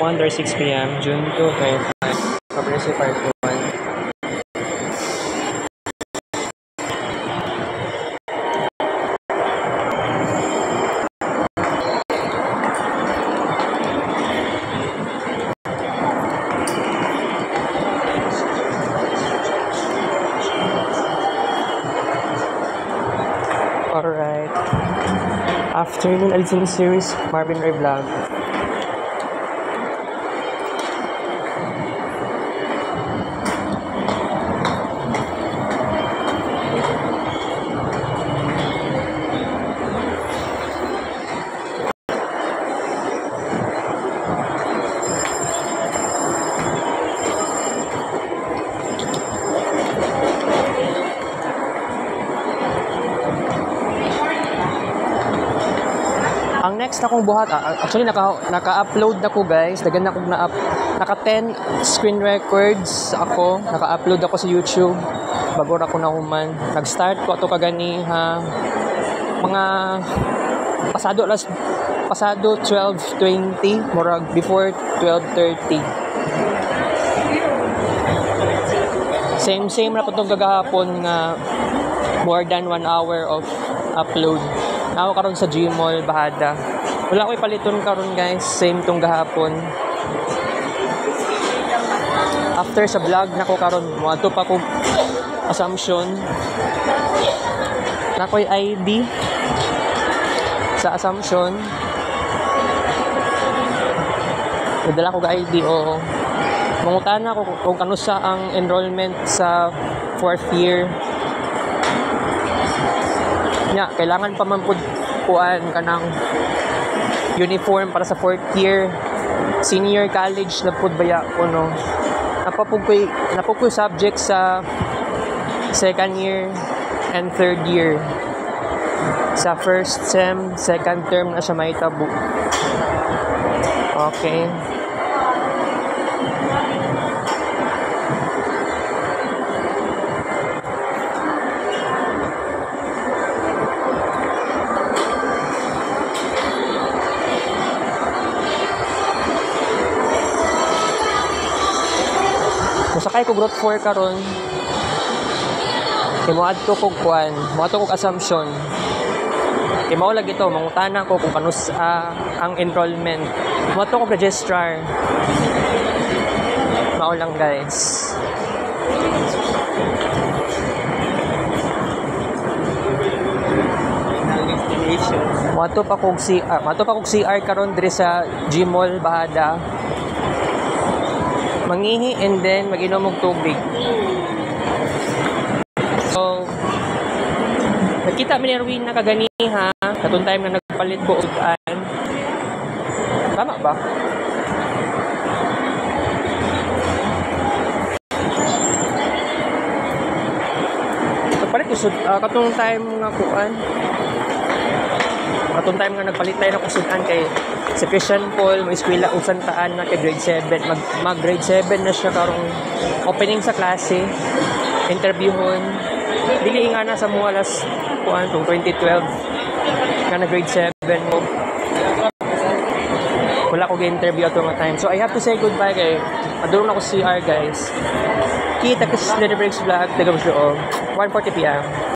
1:06 p.m. June 2, 2025. Kapresi Part 1. Alright. Afternoon Alisin series, Marvin Ray Vlog. Ang next na kong buhat, actually naka-upload na ko guys, dagan na kong naka 10 screen records ako, naka-upload ako sa YouTube bago ako na human. Nag-start ko ito kagani ha, mga pasado 12:20, murag before 12:30. Same na po itong gagahapon nga more than 1 hour of upload. Ako karon sa Gmall Bahada. Wala ko ipaliton karon guys, same tong gahapon. After sa vlog nako karon, moadto pa ko Assumption. Nakoy ID sa Assumption. Nadala ko ga ID o mangutana ko kung kanusa ang enrollment sa 4th year. Nya, kailangan pa man pud kuan kanang uniform para sa 4th year. Senior college na pud baya ko no. Napapug ko'y subject sa 2nd year and 3rd year. Sa 1st sem, 2nd term na siya mahitabo. Okay. Sakay ko growth 4 karon. Kay moadto ko kuan, moadto ko Assumption. Kay mao lagi to, mangutana ko kung kanus ang enrollment. Moadto ko registrar. Mao lang guys. Moadto pa kog CR karon dire sa Gmall Bahada. Mangihi and then mag-inom og tubig. So, nakita mi ni Erwin na kagani ha, katong time na nagpalit ko og an. Tama ba? Nagpalit ko katong time nga kuan. Katong time nga nagpalit tayo ng kusudan kay si Christian Paul, may eskwela usantaan na kay grade 7. Mag grade 7 na siya karong opening sa klase. Interviewon. Dili nga na sa mga alas kuan tong 2012 nga na grade 7 mo. Wala ko gi-interview ato nga time. So I have to say goodbye kay adulong ako CR guys. Kita ko sa Breaks Vlog, taga 1:40 PM.